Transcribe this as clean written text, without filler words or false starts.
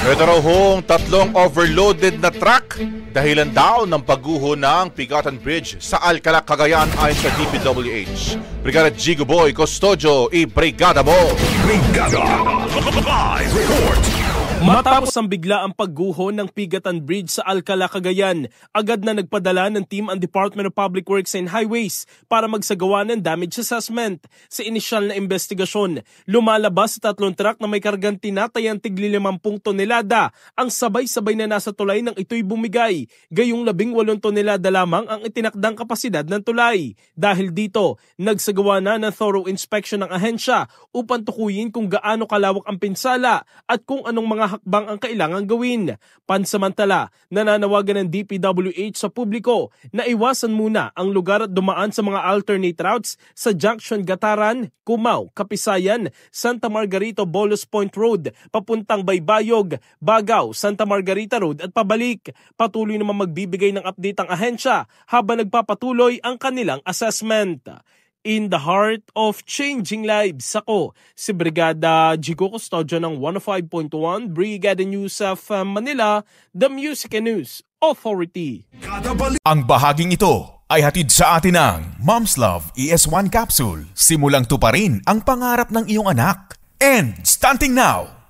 Ito raw hong tatlong overloaded na truck dahilan daw ng pagguho ng Pigatan Bridge sa Alcala, Cagayan ayon sa DPWH. Brigada Jigo Boy Custodio, i-brigada mo! Brigada! Live report! Matapos ang biglaang pagguho ng Pigatan Bridge sa Alcala, Cagayan, agad na nagpadala ng team ang Department of Public Works and Highways para magsagawa ng damage assessment. Sa inisyal na investigasyon, lumalabas sa 3 truck na may kargang tinatayang tigli 50 tonelada ang sabay-sabay na nasa tulay ng ito'y bumigay, gayong 18 tonelada lamang ang itinakdang kapasidad ng tulay. Dahil dito, nagsagawa na ng thorough inspection ng ahensya upang tukuyin kung gaano kalawak ang pinsala at kung anong mga hakbang ang kailangan gawin. Pansamantala, nananawagan ng DPWH sa publiko na iwasan muna ang lugar at dumaan sa mga alternate routes sa Junction Gataran, Cumao, Kapisayan, Santa Margarita, Bolos Point Road, papuntang Baybayog, Bagao, Santa Margarita Road at pabalik. Patuloy naman magbibigay ng update ang ahensya habang nagpapatuloy ang kanilang assessment. In the heart of changing lives, ako si Brigada Jigo Custodio ng 105.1 Brigada News of Manila, the Music and News Authority. Ang bahaging ito ay hatid sa atin ng Mom's Love ES1 Capsule. Simulang tuparin ang pangarap ng iyong anak. And starting now!